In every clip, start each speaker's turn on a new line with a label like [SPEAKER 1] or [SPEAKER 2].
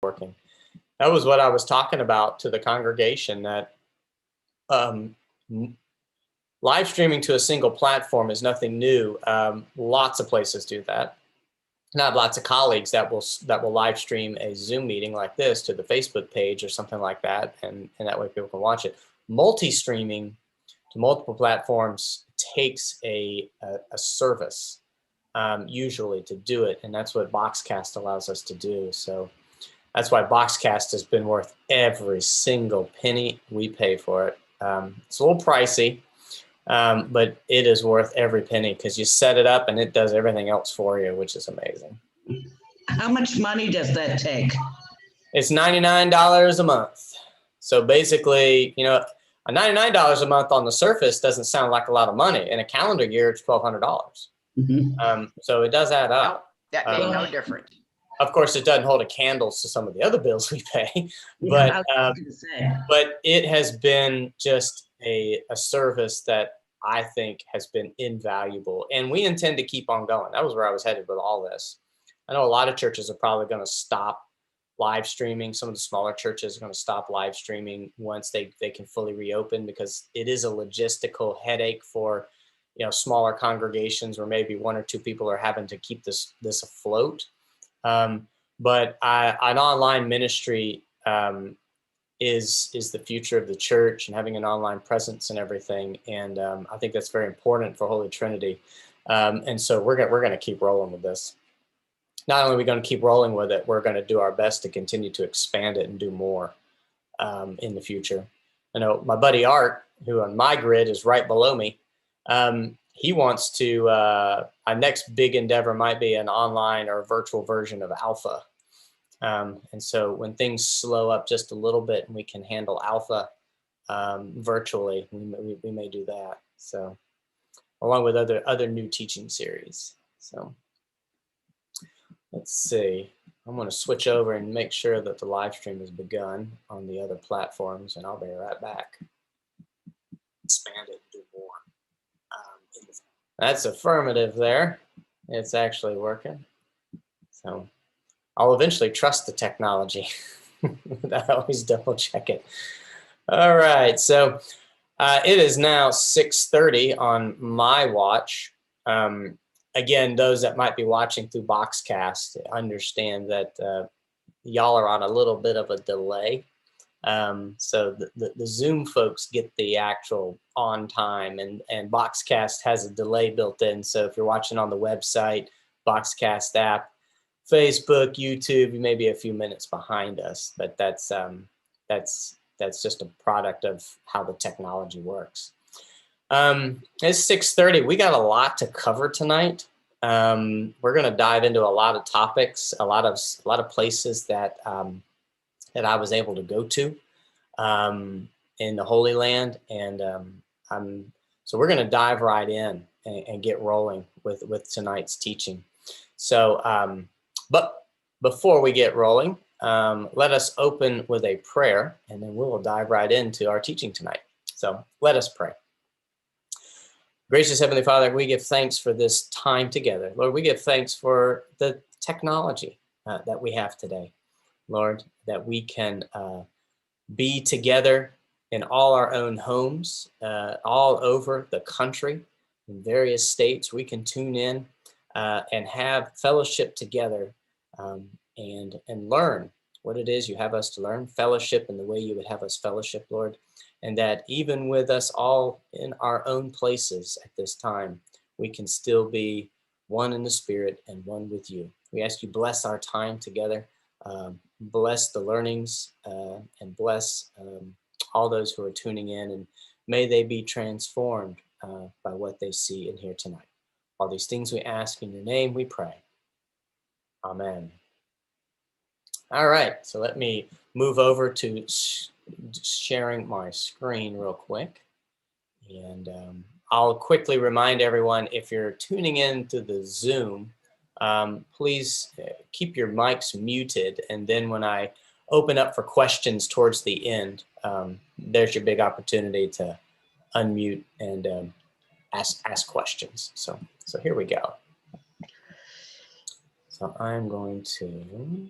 [SPEAKER 1] working. That was what I was talking about to the congregation, that live streaming to a single platform is nothing new. Lots of places do that. And I have lots of colleagues that will live stream a Zoom meeting like this to the Facebook page or something like that, and that way people can watch it. Multi-streaming to multiple platforms takes a service usually to do it, and that's what Boxcast allows us to do. So that's why Boxcast has been worth every single penny we pay for it. It's a little pricey, but it is worth every penny because you set it up and it does everything else for you, which is amazing.
[SPEAKER 2] How much money does that take?
[SPEAKER 1] It's $99 a month. So basically, you know, a $99 a month on the surface doesn't sound like a lot of money. In a calendar year, it's $1,200. Mm-hmm. So it does add up.
[SPEAKER 3] No, that made no difference.
[SPEAKER 1] Of course, it doesn't hold a candle to some of the other bills we pay, but it has been just a service that I think has been invaluable, and we intend to keep on going. That was where I was headed with all this. I know a lot of churches are probably going to stop live streaming. Some of the smaller churches are going to stop live streaming once they can fully reopen, because it is a logistical headache for, you know, smaller congregations where maybe one or two people are having to keep this afloat. But an online ministry is the future of the church, and having an online presence and everything. And I think that's very important for Holy Trinity. And so we're going to keep rolling with this. Not only are we going to keep rolling with it, we're going to do our best to continue to expand it and do more in the future. I know my buddy Art, who on my grid is right below me, he wants to, our next big endeavor might be an online or virtual version of Alpha. And so when things slow up just a little bit and we can handle Alpha virtually, we may do that. So along with other new teaching series. So let's see. I'm going to switch over and make sure that the live stream has begun on the other platforms, and I'll be right back. Expand it and do more. That's affirmative there. It's actually working. So I'll eventually trust the technology. I always double check it. All right, so it is now 6:30 on my watch. Again, those that might be watching through Boxcast understand that y'all are on a little bit of a delay. So the Zoom folks get the actual on time, and Boxcast has a delay built in. So if you're watching on the website, Boxcast app, Facebook, YouTube, you may be a few minutes behind us, but that's just a product of how the technology works. It's 6:30. We got a lot to cover tonight. We're going to dive into a lot of topics, a lot of places that I was able to go to in the Holy Land, and so we're going to dive right in and get rolling with tonight's teaching. So, but before we get rolling, let us open with a prayer, and then we'll dive right into our teaching tonight. So let us pray. Gracious Heavenly Father, we give thanks for this time together. Lord, we give thanks for the technology that we have today. Lord, that we can be together in all our own homes, all over the country, in various states. We can tune in and have fellowship together and learn what it is you have us to learn, fellowship in the way you would have us fellowship, Lord. And that even with us all in our own places at this time, we can still be one in the Spirit and one with you. We ask you bless our time together, bless the learnings, and bless all those who are tuning in, and may they be transformed by what they see and hear tonight. All these things we ask in your name, we pray. Amen. All right, so let me move over to sharing my screen real quick. And I'll quickly remind everyone, if you're tuning in to the Zoom, please keep your mics muted. And then when I open up for questions towards the end, there's your big opportunity to unmute and ask questions. So here we go. So I'm going to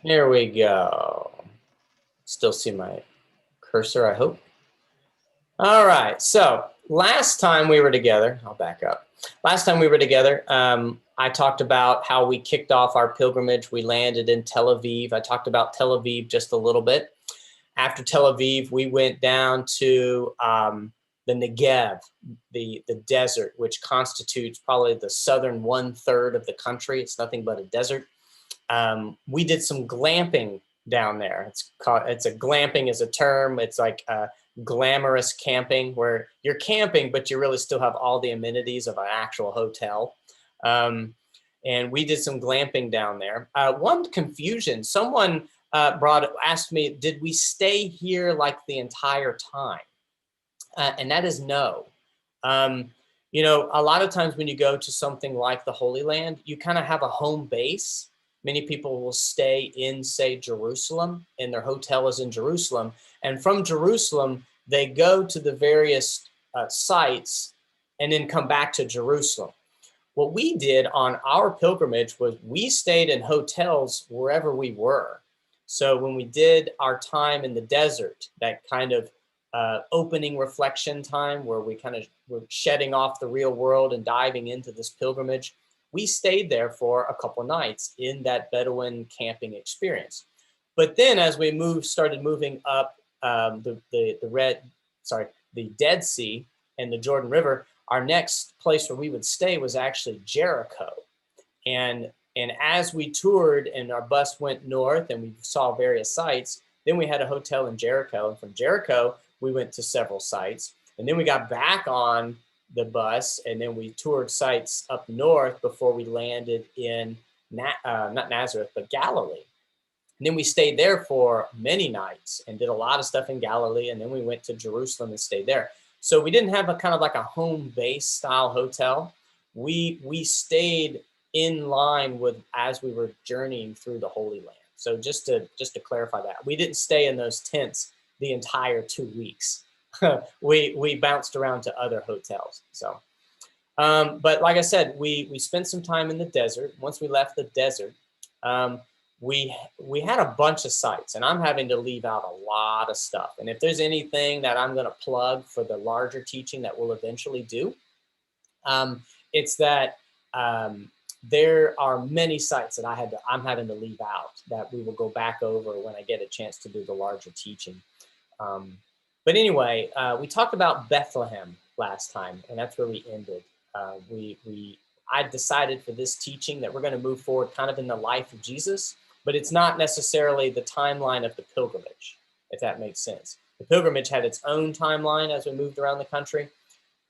[SPEAKER 1] Here we go. Still see my cursor, I hope. All right, so last time we were together, I'll back up. Last time we were together, I talked about how we kicked off our pilgrimage. We landed in Tel Aviv. I talked about Tel Aviv just a little bit. After Tel Aviv, we went down to the Negev, the desert, which constitutes probably the southern 1/3 of the country. It's nothing but a desert. We did some glamping down there. Glamping is a term. It's like glamorous camping, where you're camping, but you really still have all the amenities of an actual hotel. And we did some glamping down there. One confusion, someone asked me, did we stay here like the entire time? And that is no. You know, a lot of times when you go to something like the Holy Land, you kind of have a home base. Many people will stay in, say, Jerusalem, and their hotel is in Jerusalem. And from Jerusalem, they go to the various sites and then come back to Jerusalem. What we did on our pilgrimage was we stayed in hotels wherever we were. So when we did our time in the desert, that kind of opening reflection time where we kind of were shedding off the real world and diving into this pilgrimage, we stayed there for a couple of nights in that Bedouin camping experience. But then as we started moving up the Dead Sea and the Jordan River, our next place where we would stay was actually Jericho. And as we toured and our bus went north and we saw various sites, then we had a hotel in Jericho. And from Jericho, we went to several sites. And then we got back on the bus and then we toured sites up north before we landed in, not Nazareth, but Galilee. And then we stayed there for many nights and did a lot of stuff in Galilee. And then we went to Jerusalem and stayed there. So we didn't have a kind of like a home base style hotel. We stayed in line with as we were journeying through the Holy Land. So just to clarify that, we didn't stay in those tents the entire 2 weeks. we bounced around to other hotels. So, but like I said, we spent some time in the desert. Once we left the desert, we had a bunch of sites, and I'm having to leave out a lot of stuff. And if there's anything that I'm going to plug for the larger teaching that we'll eventually do, it's that there are many sites that I'm having to leave out that we will go back over when I get a chance to do the larger teaching. But anyway, we talked about Bethlehem last time, and that's where we ended. I decided for this teaching that we're going to move forward kind of in the life of Jesus, but it's not necessarily the timeline of the pilgrimage, if that makes sense. The pilgrimage had its own timeline as we moved around the country.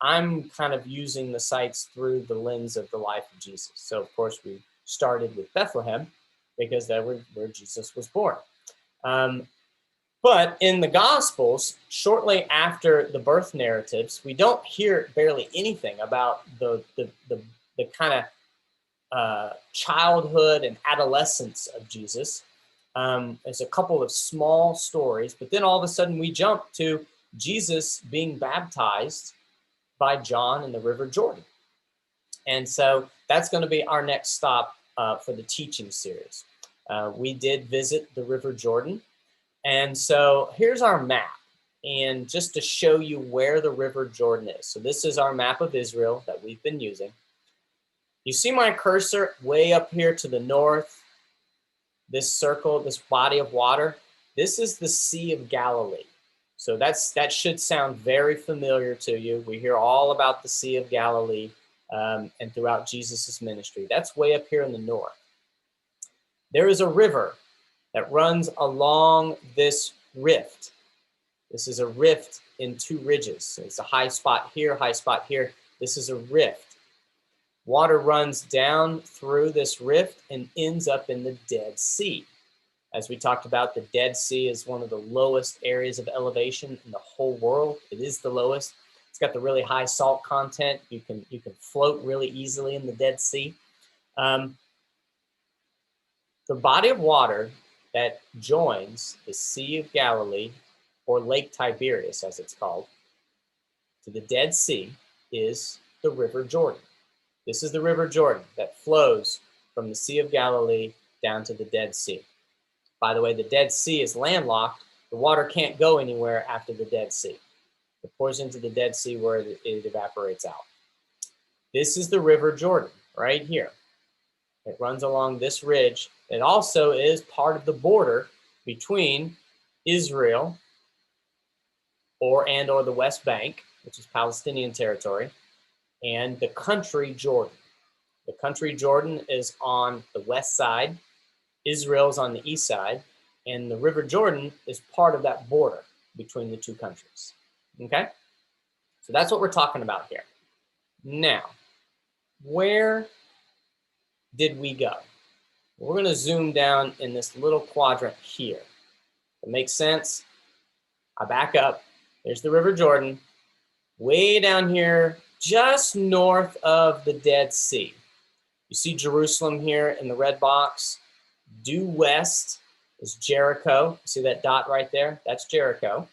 [SPEAKER 1] I'm kind of using the sites through the lens of the life of Jesus. So, of course, we started with Bethlehem because that was where Jesus was born. But in the Gospels, shortly after the birth narratives, we don't hear barely anything about the kind of childhood and adolescence of Jesus. There's a couple of small stories, but then all of a sudden we jump to Jesus being baptized by John in the River Jordan. And so that's going to be our next stop for the teaching series. We did visit the River Jordan. And so here's our map. And just to show you where the River Jordan is. So this is our map of Israel that we've been using. You see my cursor way up here to the north, this circle, this body of water. This is the Sea of Galilee. So that should sound very familiar to you. We hear all about the Sea of Galilee and throughout Jesus's ministry. That's way up here in the north. There is a river that runs along this rift. This is a rift in two ridges. So it's a high spot here, high spot here. This is a rift. Water runs down through this rift and ends up in the Dead Sea. As we talked about, the Dead Sea is one of the lowest areas of elevation in the whole world. It is the lowest. It's got the really high salt content. You can float really easily in the Dead Sea. The body of water that joins the Sea of Galilee, or Lake Tiberias as it's called, to the Dead Sea is the River Jordan. This is the River Jordan that flows from the Sea of Galilee down to the Dead Sea. By the way, the Dead Sea is landlocked. The water can't go anywhere after the Dead Sea. It pours into the Dead Sea where it evaporates out. This is the River Jordan right here. It runs along this ridge. It also is part of the border between Israel or the West Bank, which is Palestinian territory, and the country Jordan. The country Jordan is on the west side, Israel's on the east side, and the River Jordan is part of that border between the two countries. Okay? So that's what we're talking about here. Now, where did we go? We're going to zoom down in this little quadrant here. It makes sense. I back up. There's the River Jordan, way down here, just north of the Dead Sea. You see Jerusalem here in the red box. Due west is Jericho. See that dot right there? That's Jericho.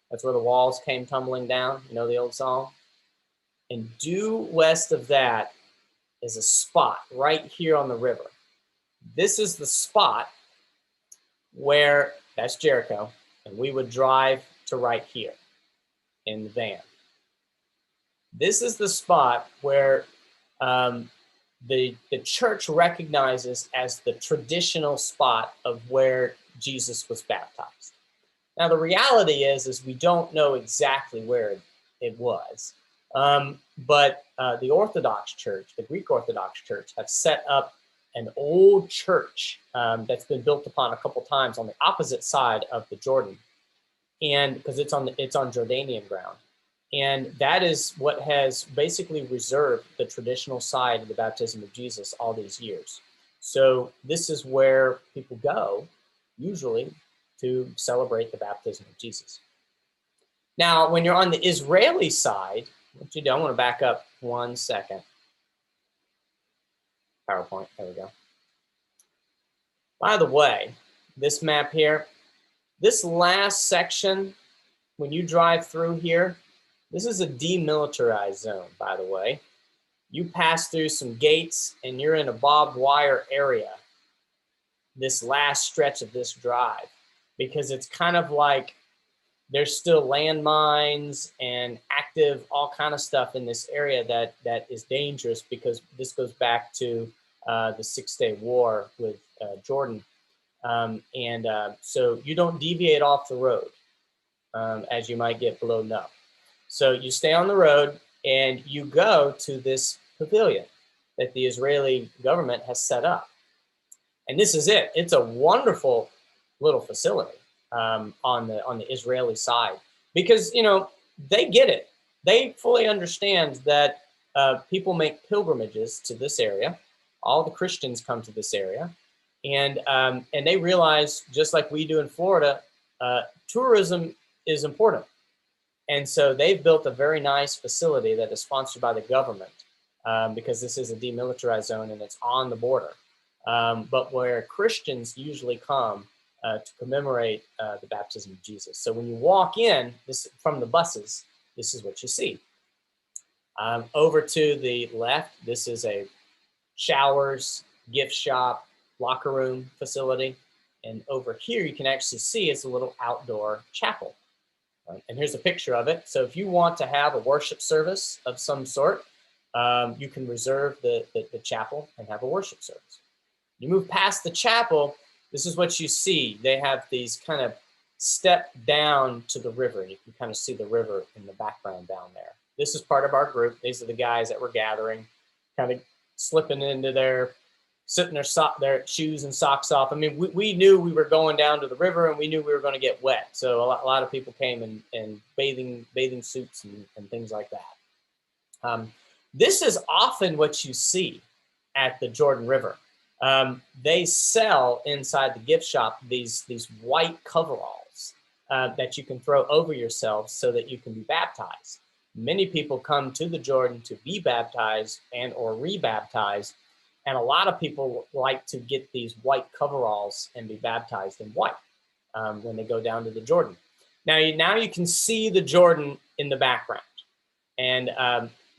[SPEAKER 1] That's where the walls came tumbling down. You know the old song? And due west of that is a spot right here on the river. This is the spot where, that's Jericho, and we would drive to right here in the van. This is the spot where the church recognizes as the traditional spot of where Jesus was baptized. Now, the reality is we don't know exactly where it was, but the Orthodox Church, the Greek Orthodox Church, have set up an old church that's been built upon a couple times on the opposite side of the Jordan, and because it's on Jordanian ground. And that is what has basically reserved the traditional side of the baptism of Jesus all these years. So this is where people go, usually, to celebrate the baptism of Jesus. Now, when you're on the Israeli side, what you do, I want to back up 1 second. PowerPoint, there we go. By the way, this map here, this last section, when you drive through here, this is a demilitarized zone, by the way. You pass through some gates and you're in a barbed wire area, this last stretch of this drive, because it's kind of like there's still landmines and active, all kind of stuff in this area that is dangerous, because this goes back to the 6-Day War with Jordan. So you don't deviate off the road, as you might get blown up. So you stay on the road and you go to this pavilion that the Israeli government has set up. And this is it. It's a wonderful little facility on the Israeli side, because, you know, they get it. They fully understand that people make pilgrimages to this area. All the Christians come to this area. And they realize, just like we do in Florida, tourism is important. And so they've built a very nice facility that is sponsored by the government, because this is a demilitarized zone and it's on the border. But where Christians usually come to commemorate the baptism of Jesus. So when you walk in from the buses, this is what you see. Over to the left, this is a showers, gift shop, locker room facility. And over here, you can actually see it's a little outdoor chapel. And here's a picture of it. So if you want to have a worship service of some sort, you can reserve the chapel and have a worship service. You move past the chapel, this is what you see. They have these kind of step down to the river. You can kind of see the river in the background down there. This is part of our group. These are the guys that were gathering, kind of slipping into sitting their shoes and socks off. I mean, we knew we were going down to the river and we knew we were going to get wet. So a lot of people came in bathing suits and things like that. This is often what you see at the Jordan River. They sell inside the gift shop these white coveralls that you can throw over yourself so that you can be baptized. Many people come to the Jordan to be baptized and or rebaptized. And a lot of people like to get these white coveralls and be baptized in white when they go down to the Jordan. Now you can see the Jordan in the background. And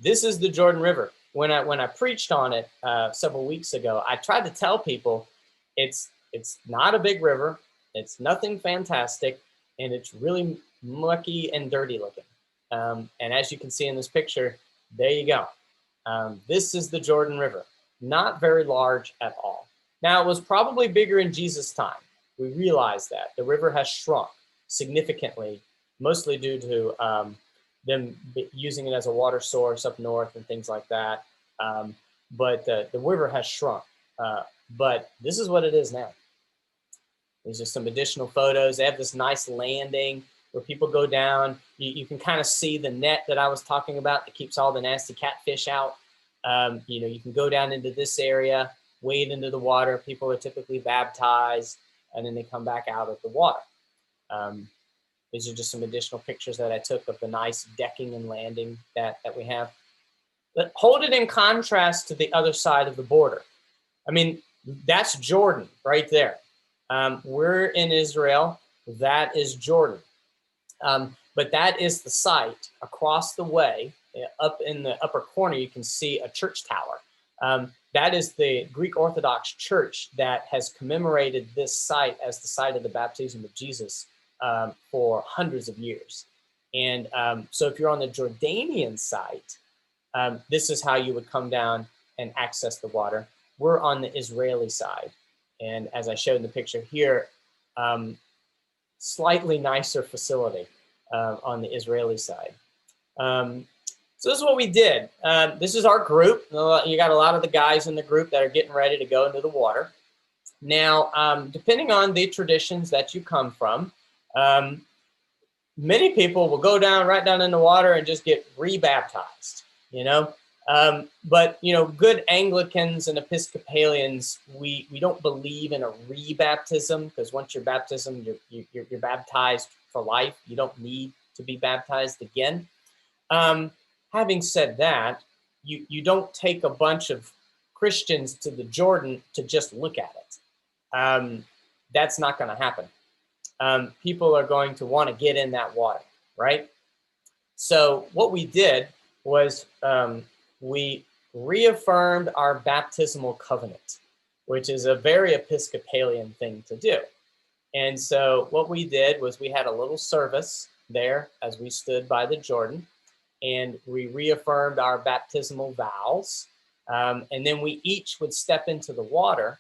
[SPEAKER 1] this is the Jordan River. When I preached on it several weeks ago, I tried to tell people it's not a big river. It's nothing fantastic, and it's really mucky and dirty looking. And as you can see in this picture, there you go. This is the Jordan River, not very large at all. Now, it was probably bigger in Jesus' time. We realize that. The river has shrunk significantly, mostly due to them using it as a water source up north and things like that. But the river has shrunk. But this is what it is now. These are some additional photos. They have this nice landing where people go down. You can kind of see the net that I was talking about that keeps all the nasty catfish out. You can go down into this area, wade into the water. People are typically baptized, and then they come back out of the water. These are just some additional pictures that I took of the nice decking and landing that we have. But hold it in contrast to the other side of the border. I mean, that's Jordan right there. We're in Israel. That is Jordan. But that is the site across the way. Up in the upper corner, you can see a church tower. That is the Greek Orthodox Church that has commemorated this site as the site of the baptism of Jesus for hundreds of years. And so if you're on the Jordanian site, this is how you would come down and access the water. We're on the Israeli side. And as I showed in the picture here, slightly nicer facility on the Israeli side. So this is what we did. This is our group. You got a lot of the guys in the group that are getting ready to go into the water. Now, depending on the traditions that you come from, many people will go right down in the water and just get rebaptized, but good Anglicans and Episcopalians, we don't believe in a rebaptism, because once you're baptized, you're baptized for life. You don't need to be baptized again. Having said that, you don't take a bunch of Christians to the Jordan to just look at it. That's not going to happen. People are going to want to get in that water, right? So what we did was we reaffirmed our baptismal covenant, which is a very Episcopalian thing to do. And so what we did was we had a little service there as we stood by the Jordan, and we reaffirmed our baptismal vows. And then we each would step into the water.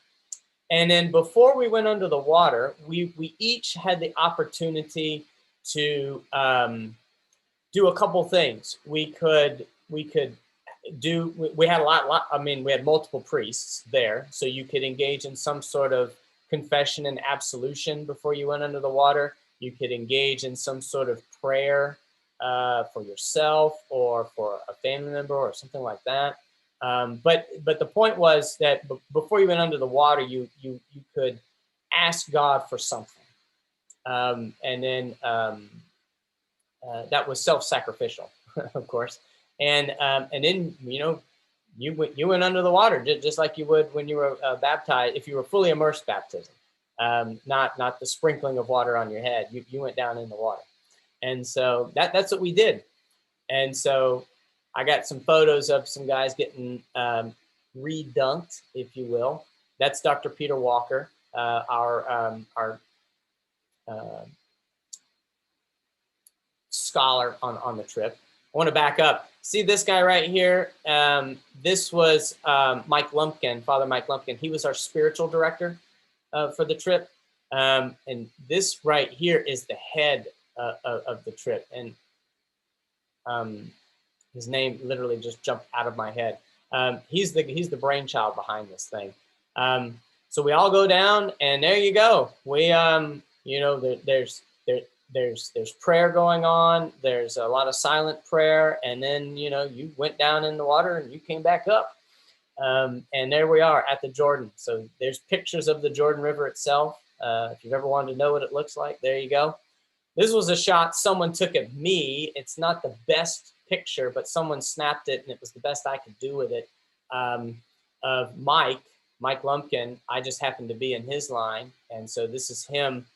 [SPEAKER 1] And then before we went under the water, we each had the opportunity to do a couple things. We had we had multiple priests there, so you could engage in some sort of confession and absolution before you went under the water. You could engage in some sort of prayer for yourself or for a family member or something like that. But the point was that before you went under the water, you could ask God for something, and then that was self-sacrificial, of course. And then you went under the water just like you would when you were baptized, if you were fully immersed baptism, not the sprinkling of water on your head. You went down in the water, and so that's what we did. And so I got some photos of some guys getting redunked, if you will. That's Dr. Peter Walker, our scholar on the trip. I want to back up. See this guy right here? This was Mike Lumpkin, Father Mike Lumpkin. He was our spiritual director for the trip. And this right here is the head of the trip. And his name literally just jumped out of my head. He's the brainchild behind this thing. So we all go down, and there you go. We there's prayer going on. There's a lot of silent prayer, and then you went down in the water and you came back up, and there we are at the Jordan. So there's pictures of the Jordan River itself. If you've ever wanted to know what it looks like, there you go. This was a shot someone took of me. It's not the best picture, but someone snapped it, and it was the best I could do with it. Of Mike Lumpkin. I just happened to be in his line, and so this is him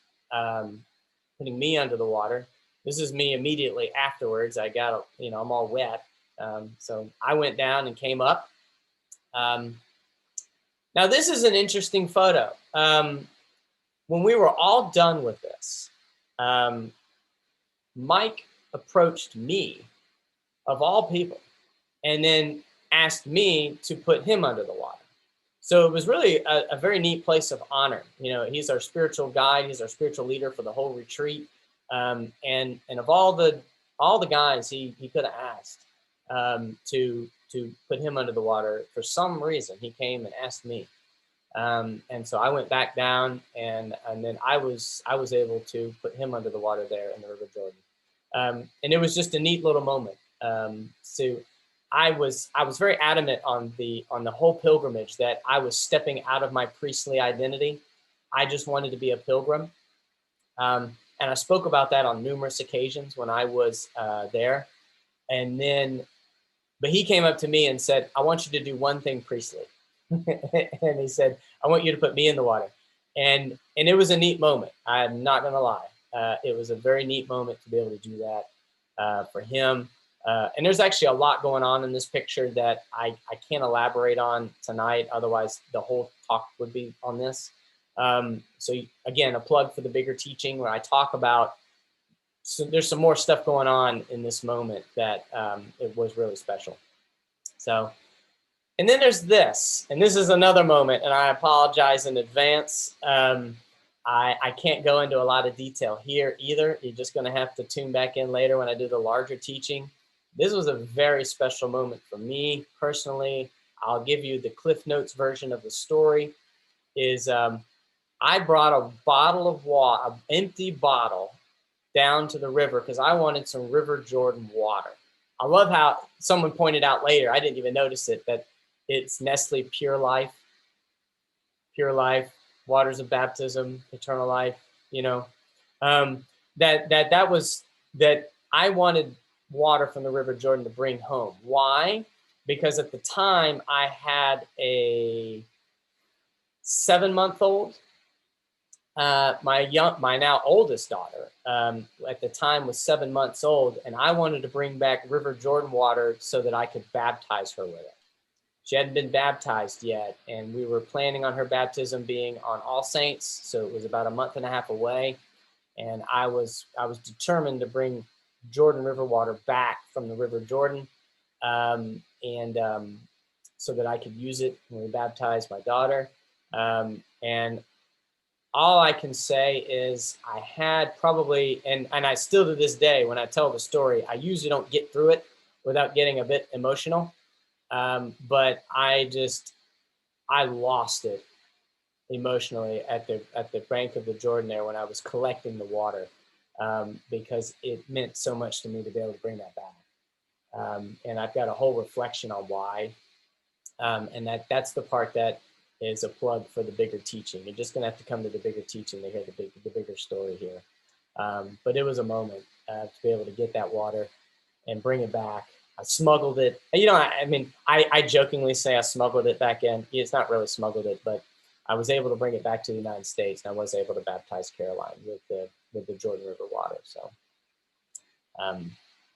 [SPEAKER 1] putting me under the water. This is me immediately afterwards. I got, I'm all wet. So I went down and came up. Now this is an interesting photo. when we were all done with this, Mike approached me, of all people, and then asked me to put him under the water. So it was really a very neat place of honor. You know, he's our spiritual guide. He's our spiritual leader for the whole retreat. And of all the guys he could have asked to put him under the water, for some reason he came and asked me. And so I went back down, and then I was able to put him under the water there in the River Jordan. And it was just a neat little moment. So I was very adamant on the whole pilgrimage that I was stepping out of my priestly identity. I just wanted to be a pilgrim. And I spoke about that on numerous occasions when I was there. And then, but he came up to me and said, I want you to do one thing priestly. And he said, I want you to put me in the water. And it was a neat moment. I'm not going to lie. It was a very neat moment to be able to do that for him. And there's actually a lot going on in this picture that I can't elaborate on tonight. Otherwise, the whole talk would be on this. So again, a plug for the bigger teaching where I talk about, so there's some more stuff going on in this moment that it was really special. So, and then there's this, and this is another moment, and I apologize in advance. I can't go into a lot of detail here either. You're just going to have to tune back in later when I do the larger teaching. This was a very special moment for me personally. I'll give you the Cliff Notes version of the story. Is I brought a bottle of water, an empty bottle, down to the river because I wanted some River Jordan water. I love how someone pointed out later, I didn't even notice it, that it's Nestle Pure Life, waters of baptism, eternal life, you know. That I wanted water from the River Jordan to bring home. Why? Because at the time I had a 7-month-old. My now oldest daughter at the time was 7 months old, and I wanted to bring back River Jordan water so that I could baptize her with it. She hadn't been baptized yet, and we were planning on her baptism being on All Saints, so it was about a month and a half away. And I was determined to bring Jordan River water back from the River Jordan, so that I could use it when we baptized my daughter. And all I can say is I had probably, and I still to this day, when I tell the story, I usually don't get through it without getting a bit emotional. But I lost it emotionally at the bank of the Jordan there when I was collecting the water, because it meant so much to me to be able to bring that back. And I've got a whole reflection on why. And that's the part that is a plug for the bigger teaching. You're just gonna have to come to the bigger teaching to hear the bigger story here. But it was a moment to be able to get that water and bring it back. I smuggled it. You know, I jokingly say I smuggled it back in. It's not really smuggled it, but I was able to bring it back to the United States, and I was able to baptize Caroline with the Jordan River water. So,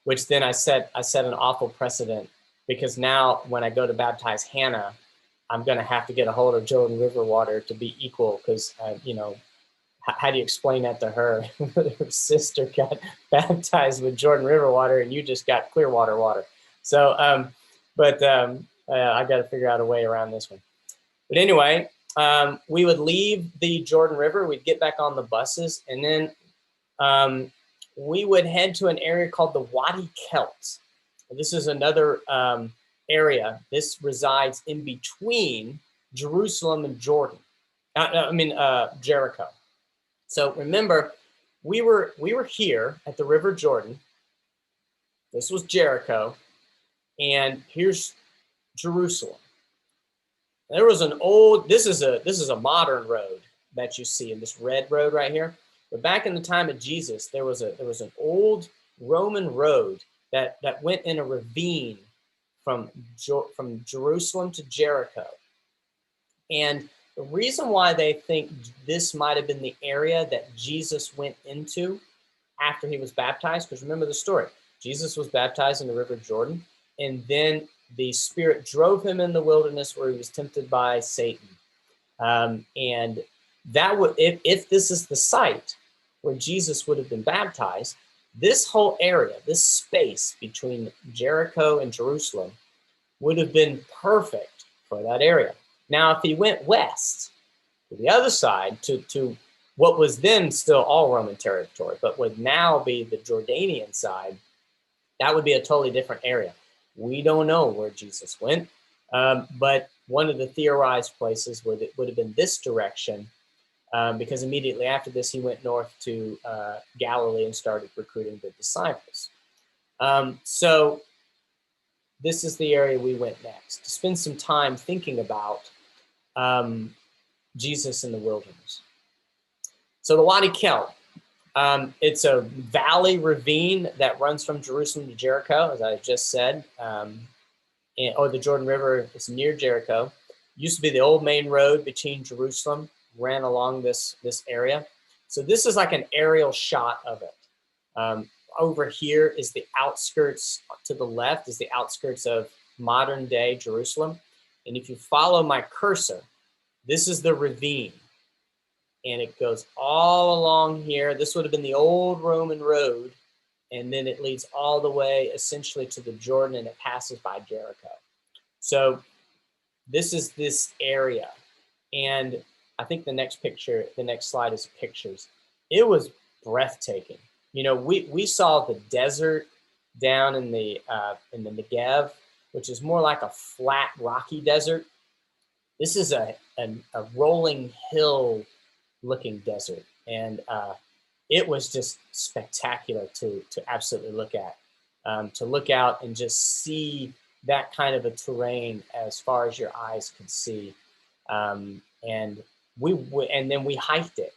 [SPEAKER 1] which then I set an awful precedent, because now when I go to baptize Hannah, I'm going to have to get a hold of Jordan River water to be equal, because you know, how do you explain that to her? Her sister got baptized with Jordan River water, and you just got Clearwater water. So, I got to figure out a way around this one. But anyway, we would leave the Jordan River, we'd get back on the buses, and then we would head to an area called the Wadi Kelt. This is another area. This resides in between Jerusalem and Jordan. Jericho. So remember, we were here at the River Jordan. This was Jericho, and here's Jerusalem. There was an old. This is a modern road that you see in this red road right here. But back in the time of Jesus, there was an old Roman road that went in a ravine from Jerusalem to Jericho. And the reason why they think this might have been the area that Jesus went into after he was baptized, because remember the story. Jesus was baptized in the River Jordan, and then the Spirit drove him in the wilderness where he was tempted by Satan. And that would, if this is the site where Jesus would have been baptized, this whole area, this space between Jericho and Jerusalem would have been perfect for that area. Now, if he went west to the other side, to what was then still all Roman territory, but would now be the Jordanian side, that would be a totally different area. We don't know where Jesus went, but one of the theorized places would have been this direction, because immediately after this, he went north to Galilee and started recruiting the disciples. So this is the area we went next, to spend some time thinking about Jesus in the wilderness. So the Wadi Kelt, it's a valley ravine that runs from Jerusalem to Jericho, as I just said. The Jordan River is near Jericho. Used to be the old main road between Jerusalem, ran along this area. So this is like an aerial shot of it. Over here is the outskirts, to the left is the outskirts of modern day Jerusalem. And if you follow my cursor, this is the ravine. And it goes all along here. This would have been the old Roman road. And then it leads all the way essentially to the Jordan, and it passes by Jericho. So this is this area. And I think the next slide is pictures. It was breathtaking. You know, we saw the desert down in the Negev, which is more like a flat, rocky desert. This is a rolling hill looking desert. And it was just spectacular to absolutely look at, to look out and just see that kind of a terrain as far as your eyes could see. And then we hiked it.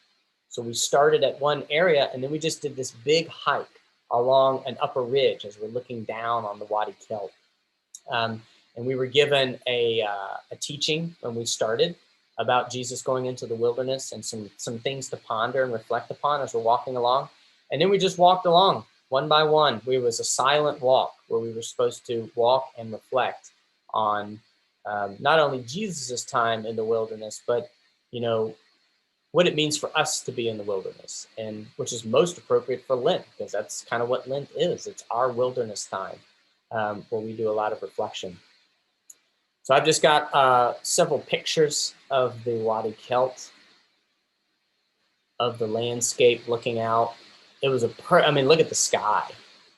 [SPEAKER 1] So we started at one area, and then we just did this big hike along an upper ridge as we're looking down on the Wadi Kelt. And we were given a teaching when we started about Jesus going into the wilderness, and some things to ponder and reflect upon as we're walking along. And then we just walked along one by one. It was a silent walk where we were supposed to walk and reflect on not only Jesus's time in the wilderness, but, you know, what it means for us to be in the wilderness, and which is most appropriate for Lent, because that's kind of what Lent is. It's our wilderness time, where we do a lot of reflection. So I've just got several pictures of the Wadi Kelt, of the landscape looking out. It was look at the sky.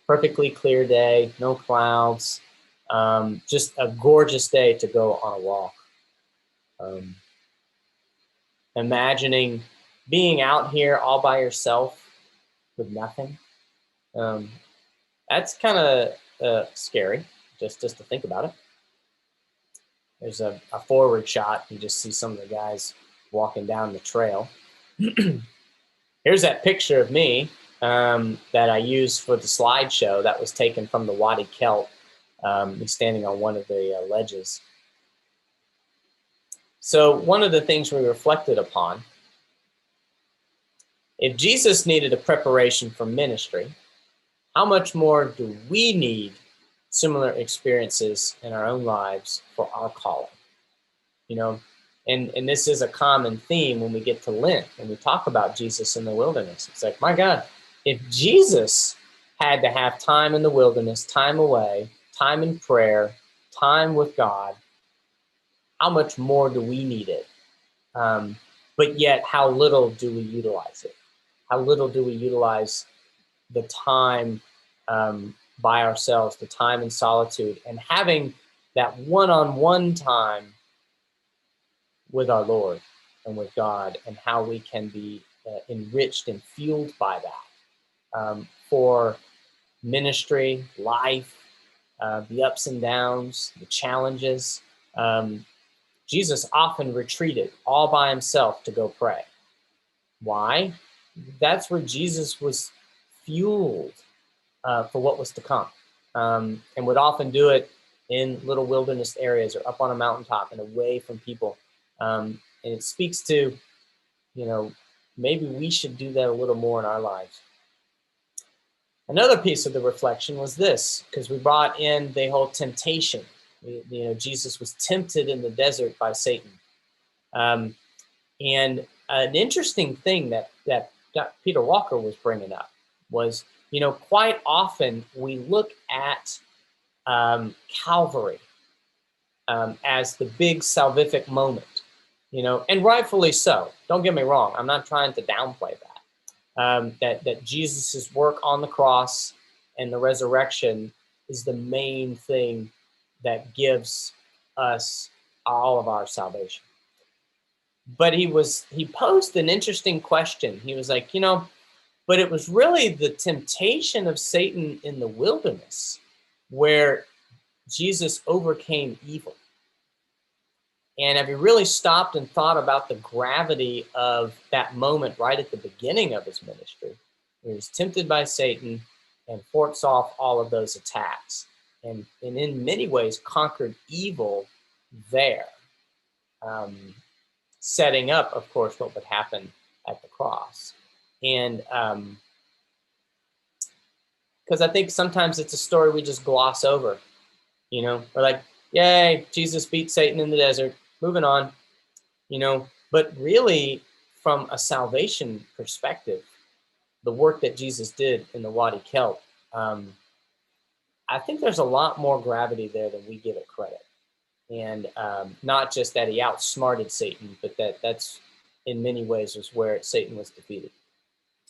[SPEAKER 1] Perfectly clear day, no clouds, just a gorgeous day to go on a walk. Imagining being out here all by yourself with nothing. That's kind of scary, just to think about it. There's a forward shot. You just see some of the guys walking down the trail. Here's that picture of me that I used for the slideshow that was taken from the Wadi Kelt, me standing on one of the ledges. So one of the things we reflected upon, if Jesus needed a preparation for ministry, how much more do we need similar experiences in our own lives for our calling? You know, and this is a common theme when we get to Lent, when we talk about Jesus in the wilderness. It's like, my God, if Jesus had to have time in the wilderness, time away, time in prayer, time with God, how much more do we need it? But yet, how little do we utilize it? How little do we utilize the time by ourselves, the time in solitude, and having that one-on-one time with our Lord and with God, and how we can be enriched and fueled by that for ministry, life, the ups and downs, the challenges. Jesus often retreated all by himself to go pray. Why? That's where Jesus was fueled for what was to come, and would often do it in little wilderness areas or up on a mountaintop and away from people. And it speaks to, you know, maybe we should do that a little more in our lives. Another piece of the reflection was this, because we brought in the whole temptation. You know, Jesus was tempted in the desert by Satan. And an interesting thing that Peter Walker was bringing up was, quite often we look at Calvary as the big salvific moment, and rightfully so. Don't get me wrong. I'm not trying to downplay that. That Jesus's work on the cross and the resurrection is the main thing that gives us all of our salvation. But he posed an interesting question. He was like, but it was really the temptation of Satan in the wilderness where Jesus overcame evil. And have you really stopped and thought about the gravity of that moment right at the beginning of his ministry? He was tempted by Satan and fought off all of those attacks, and in many ways conquered evil there, setting up, of course, what would happen at the cross. And because I think sometimes it's a story we just gloss over, we're like, yay, Jesus beat Satan in the desert, moving on, but really from a salvation perspective, the work that Jesus did in the Wadi Kelt, I think there's a lot more gravity there than we give it credit. And not just that he outsmarted Satan, but that's in many ways was where Satan was defeated.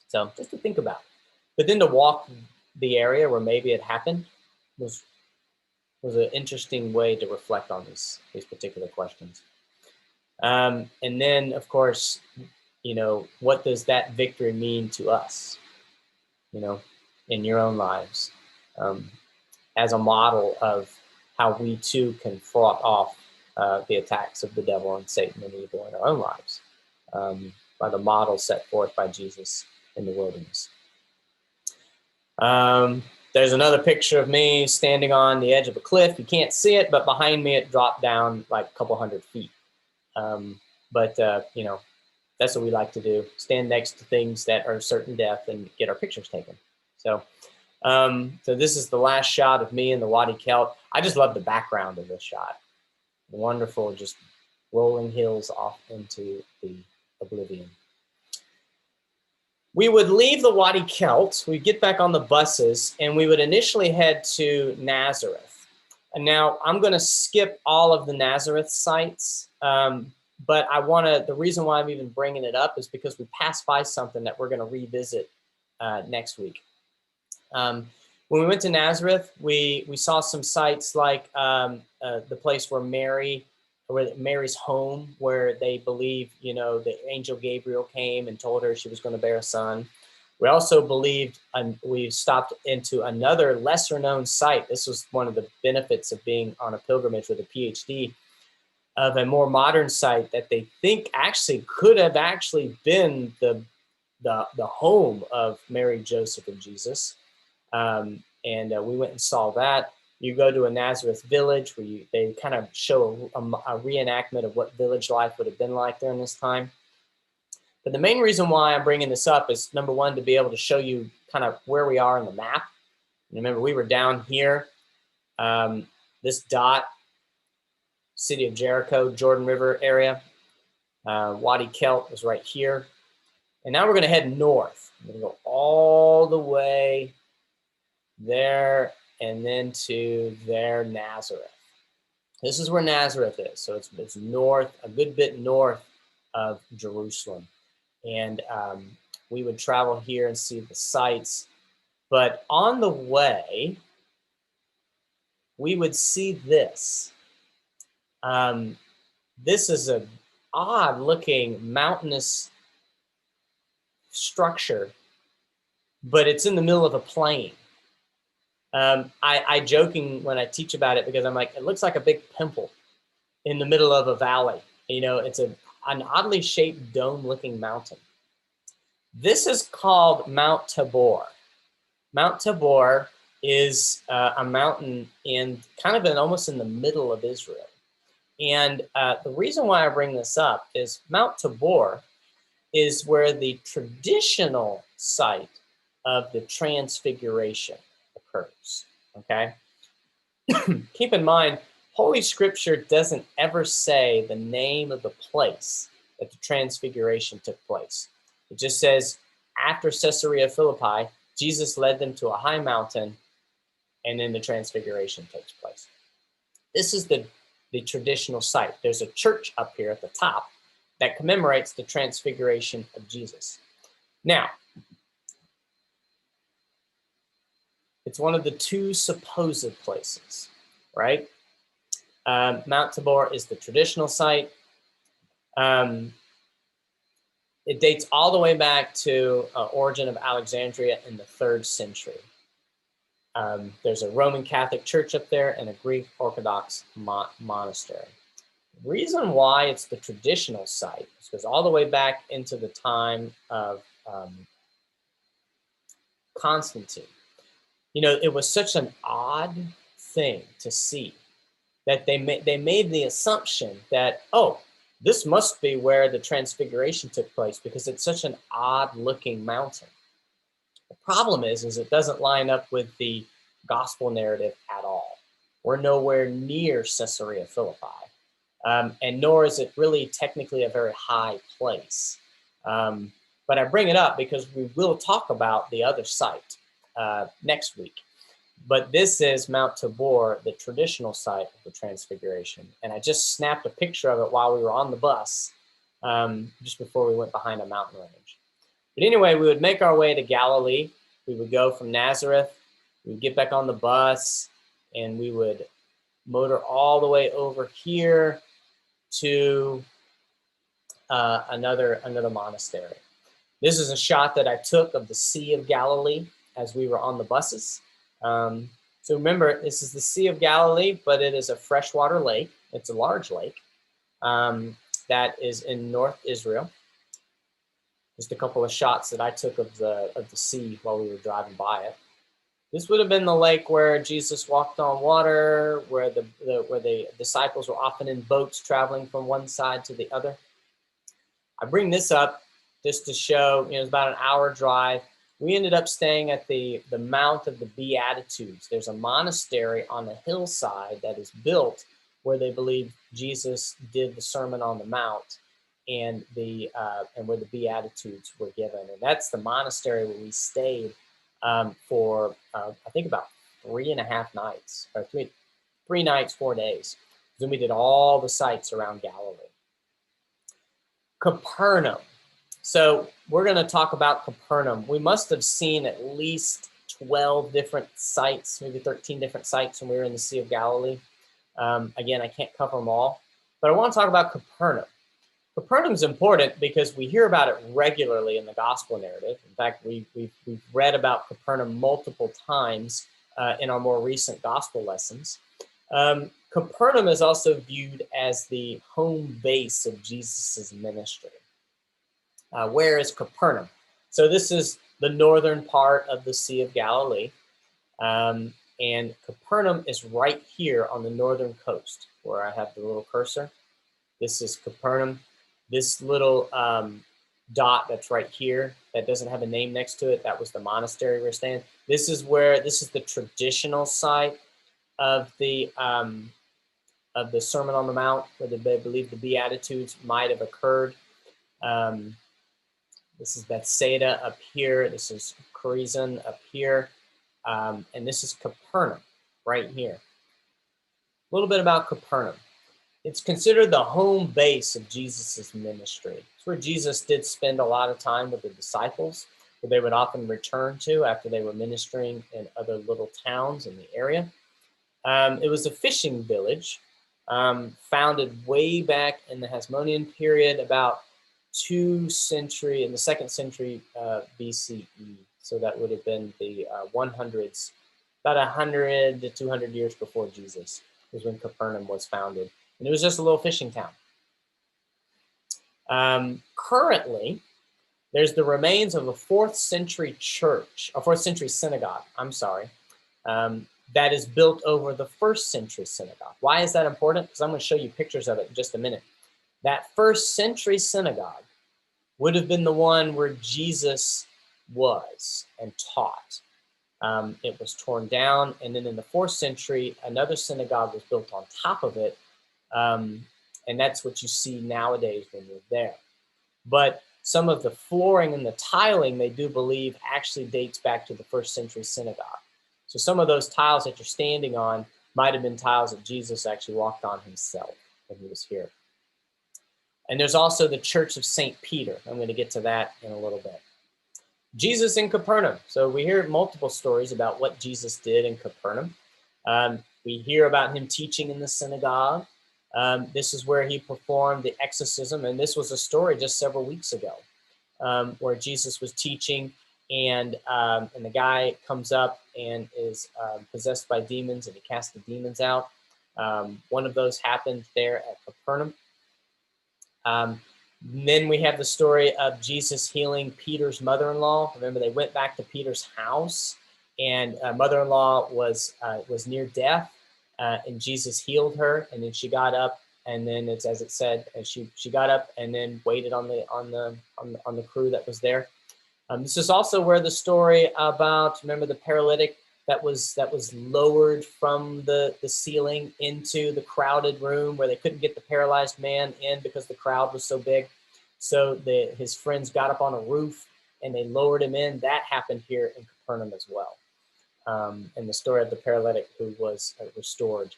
[SPEAKER 1] So just to think about. But then to walk the area where maybe it happened was an interesting way to reflect on these particular questions. And then, of course, what does that victory mean to us, in your own lives, as a model of how we too can fought off the attacks of the devil and Satan and evil in our own lives, by the model set forth by Jesus in the wilderness. There's another picture of me standing on the edge of a cliff. You can't see it, but behind me it dropped down like a couple hundred feet. But that's what we like to do, stand next to things that are certain death and get our pictures taken. So this is the last shot of me in the Wadi Kelt. I just love the background of this shot. Wonderful, just rolling hills off into the oblivion. We would leave the Wadi Kelt, we'd get back on the buses, and we would initially head to Nazareth. And now I'm going to skip all of the Nazareth sites, but the reason why I'm even bringing it up is because we passed by something that we're going to revisit next week. When we went to Nazareth, we saw some sites like the place where Mary's home, where they believe, the angel Gabriel came and told her she was going to bear a son. We also believed, we stopped into another lesser known site. This was one of the benefits of being on a pilgrimage with a PhD, of a more modern site that they think actually could have actually been the home of Mary, Joseph, and Jesus. And we went and saw that. You go to a Nazareth village where they kind of show a reenactment of what village life would have been like during this time. But the main reason why I'm bringing this up is, number one, to be able to show you kind of where we are on the map. Remember, we were down here, this dot, city of Jericho, Jordan River area. Wadi Kelt was right here. And now we're going to head north. We're going to go all the way there and then to there, Nazareth. This is where Nazareth is. So it's north, a good bit north of Jerusalem. And we would travel here and see the sights. But on the way, we would see this. This is an odd-looking mountainous structure, but it's in the middle of a plain. I joking when I teach about it, because I'm like, it looks like a big pimple in the middle of a valley. It's an oddly shaped dome-looking mountain. This is called Mount Tabor. Mount Tabor is a mountain almost in the middle of Israel. And the reason why I bring this up is Mount Tabor is where the traditional site of the Transfiguration occurs, okay? Keep in mind, Holy Scripture doesn't ever say the name of the place that the transfiguration took place. It just says, after Caesarea Philippi, Jesus led them to a high mountain, and then the transfiguration takes place. This is the traditional site. There's a church up here at the top that commemorates the transfiguration of Jesus. Now, it's one of the two supposed places, right? Mount Tabor is the traditional site. It dates all the way back to Origen of Alexandria in the 3rd century. There's a Roman Catholic church up there and a Greek Orthodox monastery. The reason why it's the traditional site is because all the way back into the time of Constantine, you know, it was such an odd thing to see that they made the assumption that, oh, this must be where the transfiguration took place because it's such an odd looking mountain. The problem is it doesn't line up with the gospel narrative at all. We're nowhere near Caesarea Philippi, and nor is it really technically a very high place. But I bring it up because we will talk about the other site next week. But this is Mount Tabor, the traditional site of the Transfiguration. And I just snapped a picture of it while we were on the bus, just before we went behind a mountain range. But anyway, we would make our way to Galilee. We would go from Nazareth. We would get back on the bus, and we would motor all the way over here to another monastery. This is a shot that I took of the Sea of Galilee as we were on the buses. So remember, this is the Sea of Galilee, but it is a freshwater lake. It's a large lake that is in North Israel. Just a couple of shots that I took of the sea while we were driving by it. This would have been the lake where Jesus walked on water, where the disciples were often in boats traveling from one side to the other. I bring this up just to show, it's about an hour drive. We ended up staying at the Mount of the Beatitudes. There's a monastery on the hillside that is built where they believe Jesus did the Sermon on the Mount, and where the Beatitudes were given. And that's the monastery where we stayed for I think about 3.5 nights, or three nights, 4 days. Then we did all the sites around Galilee. Capernaum. So we're going to talk about Capernaum. We must have seen at least 12 different sites, maybe 13 different sites when we were in the Sea of Galilee. Again, I can't cover them all, but I want to talk about Capernaum. Capernaum is important because we hear about it regularly in the gospel narrative. In fact, we've read about Capernaum multiple times in our more recent gospel lessons. Capernaum is also viewed as the home base of Jesus's ministry. Where is Capernaum? So this is the northern part of the Sea of Galilee. And Capernaum is right here on the northern coast where I have the little cursor. This is Capernaum. This little dot that's right here that doesn't have a name next to it, that was the monastery we're staying. This is the traditional site of the Sermon on the Mount, where they believe the Beatitudes might have occurred. This is Bethsaida up here. This is Chorazin up here. And this is Capernaum right here. A little bit about Capernaum. It's considered the home base of Jesus's ministry. It's where Jesus did spend a lot of time with the disciples, where they would often return to after they were ministering in other little towns in the area. It was a fishing village founded way back in the Hasmonean period, about in the 2nd century BCE. So that would have been the 100s, about 100 to 200 years before Jesus was when Capernaum was founded. And it was just a little fishing town. Currently, there's the remains of a 4th century church, a 4th century synagogue, that is built over the 1st century synagogue. Why is that important? Because I'm going to show you pictures of it in just a minute. That 1st century synagogue would have been the one where Jesus was and taught. It was torn down, and then in the 4th century, another synagogue was built on top of it, and that's what you see nowadays when you're there. but some of the flooring and the tiling, they do believe, actually dates back to the first century synagogue. So some of those tiles that you're standing on might have been tiles that Jesus actually walked on himself when he was here. And there's also the Church of St. Peter. I'm going to get to that in a little bit. Jesus in Capernaum. So we hear multiple stories about what Jesus did in Capernaum. We hear about him teaching in the synagogue. This is where he performed the exorcism. And this was a story just several weeks ago where Jesus was teaching and the guy comes up and is possessed by demons and he casts the demons out. One of those happened there at Capernaum. Then we have the story of Jesus healing Peter's mother-in-law. Remember, they went back to Peter's house, and mother-in-law was near death, and Jesus healed her, and then she got up, and then it's as it said, she got up and then waited on the crew that was there. This is also where the story about, remember, the paralytic that was lowered from the ceiling into the crowded room where they couldn't get the paralyzed man in because the crowd was so big. So his friends got up on a roof and they lowered him in. That happened here in Capernaum as well. And the story of the paralytic who was restored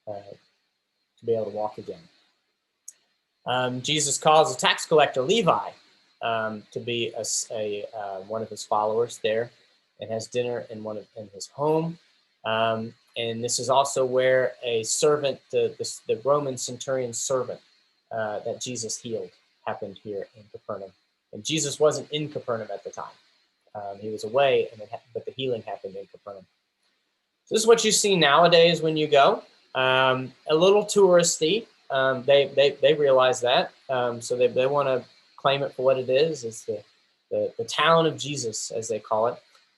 [SPEAKER 1] to be able to walk again. Jesus calls a tax collector, Levi, to be one of his followers there, and has dinner in his home. And this is also where a servant, the Roman centurion servant that Jesus healed, happened here in Capernaum. And Jesus wasn't in Capernaum at the time. He was away, but the healing happened in Capernaum. So this is what you see nowadays when you go. A little touristy. They realize that. So they want to claim it for what it is. It's the town of Jesus, as they call it.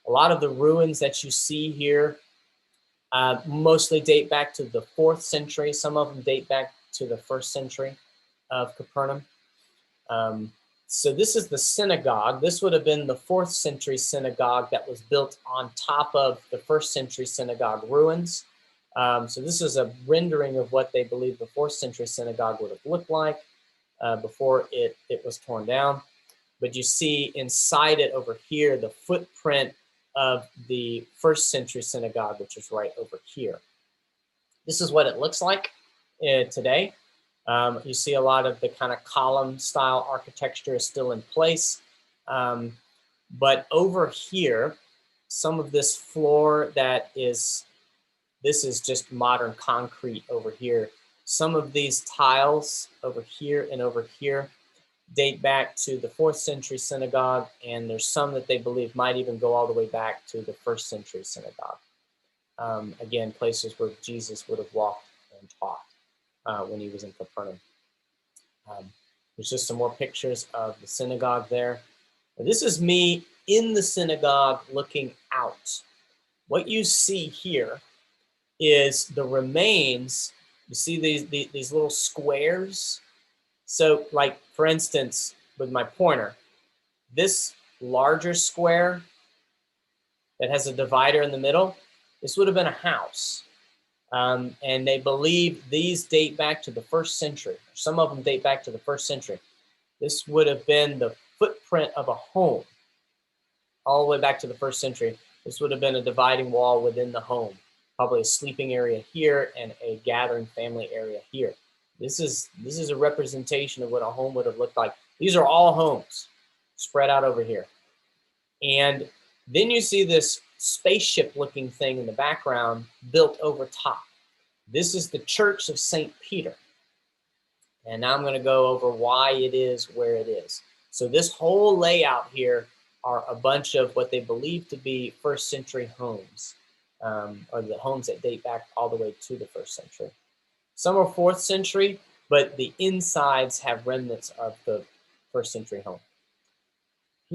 [SPEAKER 1] A lot of the ruins that you see here mostly date back to the 4th century. Some of them date back to the 1st century of Capernaum. So this is the synagogue. This would have been the 4th century synagogue that was built on top of the 1st century synagogue ruins. So this is a rendering of what they believe the 4th century synagogue would have looked like before it was torn down. But you see inside it over here the footprint of the 1st century synagogue, which is right over here. This is what it looks like today. You see a lot of the kind of column style architecture is still in place. But over here, some of this floor this is just modern concrete over here. Some of these tiles over here and over here date back to the 4th century synagogue, and there's some that they believe might even go all the way back to the 1st century synagogue. Again, places where Jesus would have walked and taught when he was in Capernaum. There's just some more pictures of the synagogue there. And this is me in the synagogue looking out. What you see here is the remains. You see these little squares? So like, for instance, with my pointer, this larger square that has a divider in the middle, this would have been a house. And they believe these date back to the 1st century. Some of them date back to the 1st century. This would have been the footprint of a home all the way back to the 1st century. This would have been a dividing wall within the home, probably a sleeping area here and a gathering family area here. This is a representation of what a home would have looked like. These are all homes spread out over here. And then you see this spaceship looking thing in the background built over top. This is the Church of St. Peter. And now I'm going to go over why it is where it is. So this whole layout here are a bunch of what they believe to be 1st century homes, or the homes that date back all the way to the 1st century. Some are 4th century, but the insides have remnants of the 1st century home.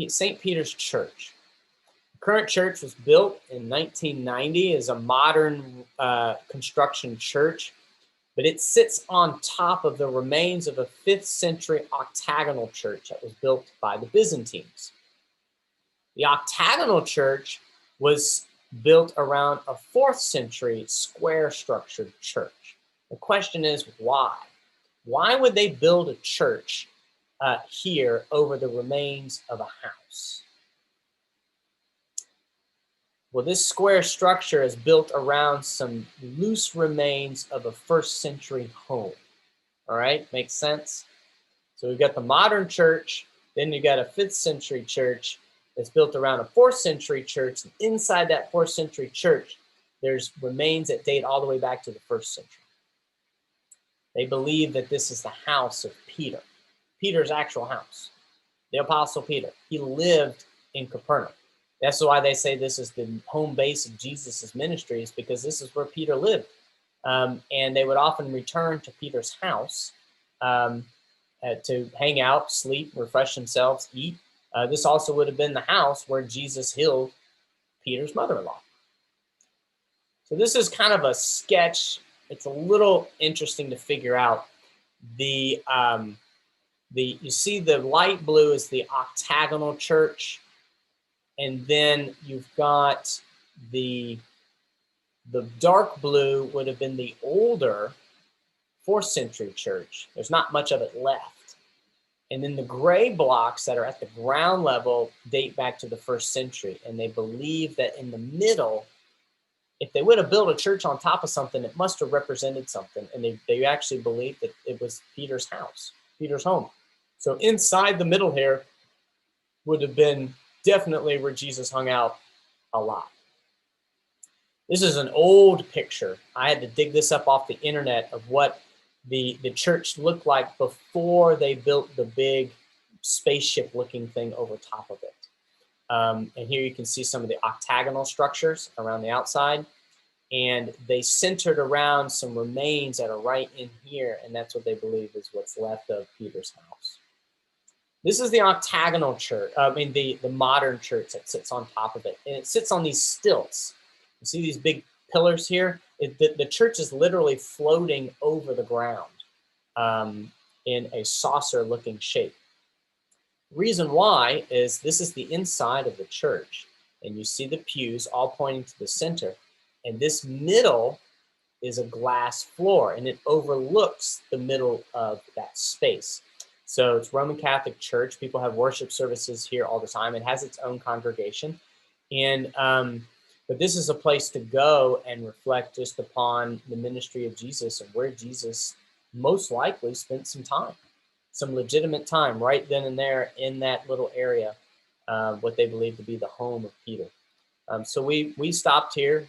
[SPEAKER 1] St. Peter's Church. The current church was built in 1990 as a modern construction church, but it sits on top of the remains of a 5th century Octagonal Church that was built by the Byzantines. The Octagonal Church was built around a 4th century square structured church. The question is why? Why would they build a church here over the remains of a house. Well, this square structure is built around some loose remains of a first century home. All right, makes sense? So we've got the modern church, then you got a 5th century church that's built around a 4th century church. And inside that 4th century church, there's remains that date all the way back to the 1st century. They believe that this is the house of Peter, Peter's actual house, the Apostle Peter. He lived in Capernaum. That's why they say this is the home base of Jesus's ministry, is because this is where Peter lived. And they would often return to Peter's house to hang out, sleep, refresh themselves, eat. This also would have been the house where Jesus healed Peter's mother-in-law. So this is kind of a sketch. It's a little interesting to figure out. You see the light blue is the Octagonal Church, and then you've got the dark blue would have been the older 4th century church. There's not much of it left. And then the gray blocks that are at the ground level date back to the 1st century. And they believe that in the middle, if they would have built a church on top of something, it must have represented something. And they actually believed that it was Peter's house, Peter's home. So inside the middle here would have been definitely where Jesus hung out a lot. This is an old picture. I had to dig this up off the internet of what the church looked like before they built the big spaceship looking thing over top of it. And here you can see some of the octagonal structures around the outside, and they centered around some remains that are right in here, and that's what they believe is what's left of Peter's house. This is the octagonal church, the modern church that sits on top of it, and it sits on these stilts. You see these big pillars here? The church is literally floating over the ground in a saucer-looking shape. Reason why is this is the inside of the church, and you see the pews all pointing to the center, and this middle is a glass floor, and it overlooks the middle of that space. So it's Roman Catholic Church. People have worship services here all the time. It has its own congregation, and but this is a place to go and reflect just upon the ministry of Jesus and where Jesus most likely spent some time. Some legitimate time right then and there in that little area, what they believe to be the home of Peter. So we stopped here,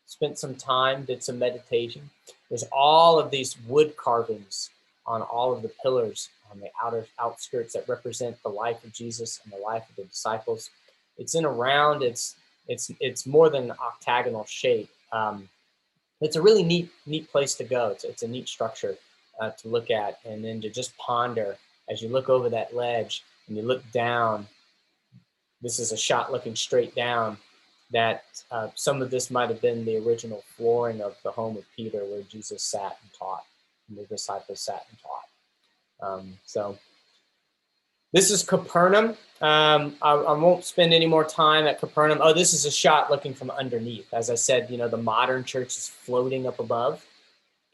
[SPEAKER 1] spent some time, did some meditation. There's all of these wood carvings on all of the pillars on the outer outskirts that represent the life of Jesus and the life of the disciples. It's in a round. It's more than an octagonal shape. It's a really neat place to go. It's a neat structure to look at, and then to just ponder as you look over that ledge and you look down. This is a shot looking straight down, that some of this might have been the original flooring of the home of Peter, where Jesus sat and taught, and the disciples sat and taught. So this is Capernaum. I won't spend any more time at Capernaum. Oh, this is a shot looking from underneath. As I said, the modern church is floating up above,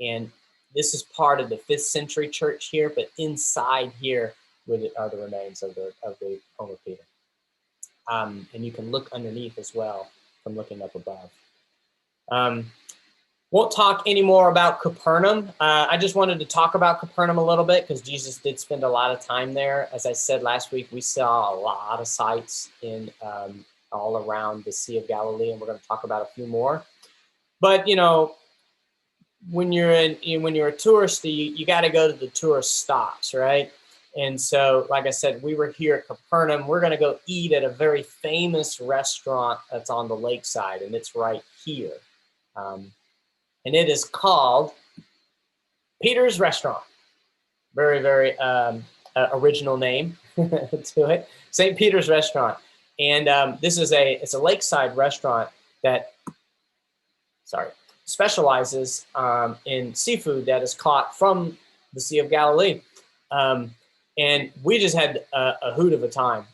[SPEAKER 1] and this is part of the 5th century church here, but inside here are the remains of the home of Peter. And you can look underneath as well from looking up above. Won't talk anymore about Capernaum. I just wanted to talk about Capernaum a little bit because Jesus did spend a lot of time there. As I said last week, we saw a lot of sites in all around the Sea of Galilee, and we're going to talk about a few more. But when you're a tourist, you got to go to the tourist stops, right? And so, like I said, we were here at Capernaum. We're going to go eat at a very famous restaurant that's on the lakeside, and it's right here. And it is called Peter's Restaurant. Very, very original name to it. St. Peter's Restaurant. And it's a lakeside restaurant that, specializes in seafood that is caught from the Sea of Galilee. And we just had a hoot of a time.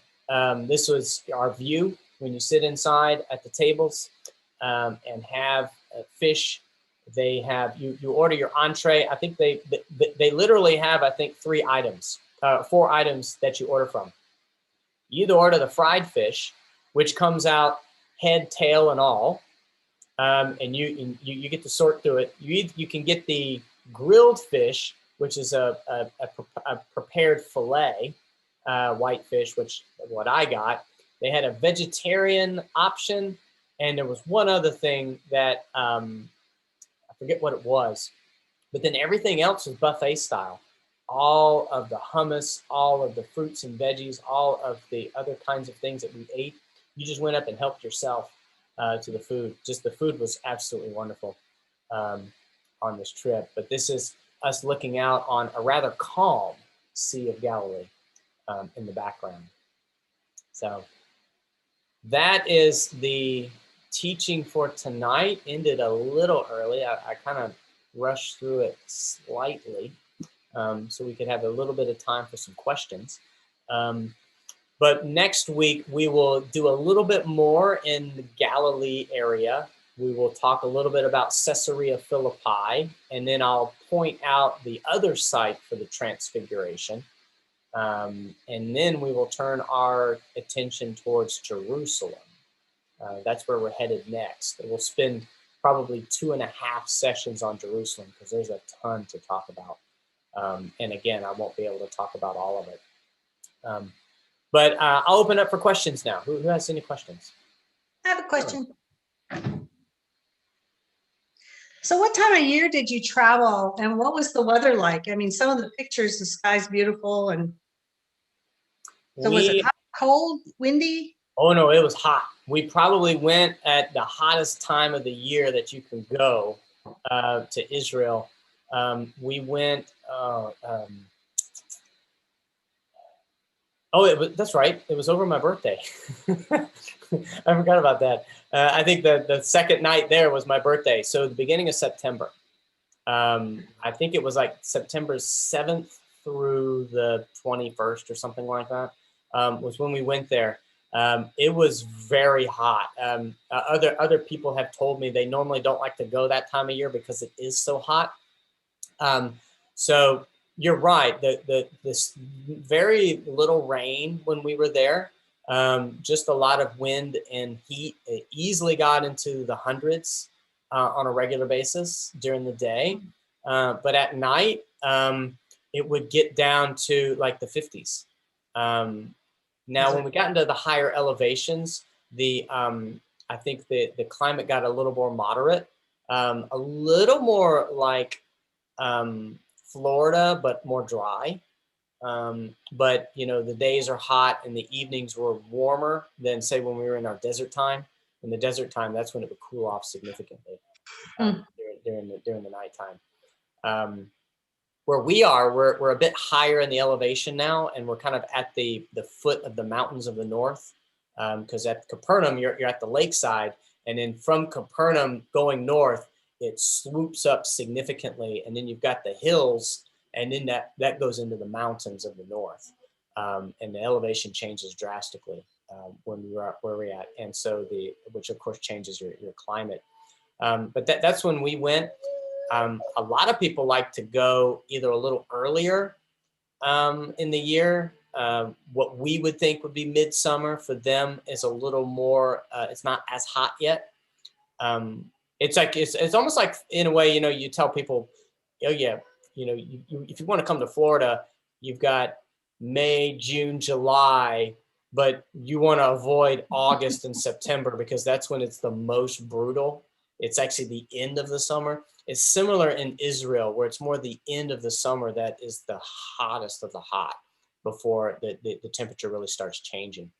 [SPEAKER 1] This was our view when you sit inside at the tables and have fish. They have, you order your entree. I think they literally have, 3 items four items that you order from. You either order the fried fish, which comes out head, tail, and all, and you get to sort through it. You can get the grilled fish, which is a prepared fillet, white fish, which what I got. They had a vegetarian option, and there was one other thing that I forget what it was, but then everything else was buffet style. All of the hummus, all of the fruits and veggies, all of the other kinds of things that we ate, you just went up and helped yourself to the food. Just the food was absolutely wonderful on this trip. But this is us looking out on a rather calm Sea of Galilee in the background. So that is the teaching for tonight. Ended a little early. I kind of rushed through it slightly so we could have a little bit of time for some questions. But next week, we will do a little bit more in the Galilee area. We will talk a little bit about Caesarea Philippi, and then I'll point out the other site for the Transfiguration. And then we will turn our attention towards Jerusalem. That's where we're headed next. And we'll spend probably 2.5 sessions on Jerusalem because there's a ton to talk about. And again, I won't be able to talk about all of it. But I'll open up for questions now. Who has any questions?
[SPEAKER 3] I have a question. So what time of year did you travel and what was the weather like? I mean, some of the pictures, the sky's beautiful. And so was it hot, cold, windy?
[SPEAKER 1] Oh, no, it was hot. We probably went at the hottest time of the year that you can go to Israel. We went, that's right. It was over my birthday. I forgot about that. I think the second night there was my birthday. So the beginning of September. I think it was like September 7th through the 21st or something like that was when we went there. It was very hot. Other people have told me they normally don't like to go that time of year because it is so hot. So you're right. This very little rain when we were there, just a lot of wind and heat. It easily got into the hundreds on a regular basis during the day. But at night, it would get down to like the 50s. Now, when we got into the higher elevations, I think the climate got a little more moderate, a little more like Florida, but more dry. But, you know, the days are hot and the evenings were warmer than, say, when we were in our desert time. In the desert time, that's when it would cool off significantly during the nighttime. Where we are, we're a bit higher in the elevation now, and we're kind of at the foot of the mountains of the north. Because at Capernaum, you're at the lakeside, and then from Capernaum going north, it swoops up significantly, and then you've got the hills, and then that goes into the mountains of the north, and the elevation changes drastically when where we're at, and so which of course changes your climate. But that's when we went. A lot of people like to go either a little earlier in the year. What we would think would be midsummer for them is a little more. It's not as hot yet. It's like it's almost like, in a way, you know, you tell people, oh yeah, you know, if you want to come to Florida, you've got May, June, July, but you want to avoid August and September because that's when it's the most brutal. It's actually the end of the summer. It's similar in Israel, where it's more the end of the summer that is the hottest of the hot before the temperature really starts changing.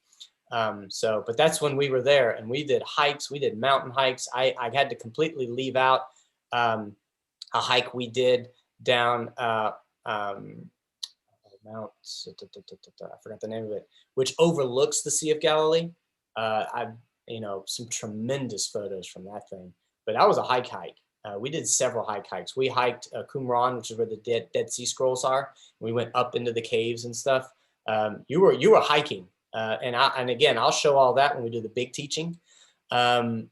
[SPEAKER 1] But that's when we were there, and we did hikes. We did mountain hikes. I had to completely leave out a hike we did down Mount, I forgot the name of it, which overlooks the Sea of Galilee. Some tremendous photos from that thing. But that was a hike. We did several hikes. We hiked Qumran, which is where the Dead Sea Scrolls are. We went up into the caves and stuff. You were hiking, and again, I'll show all that when we do the big teaching. And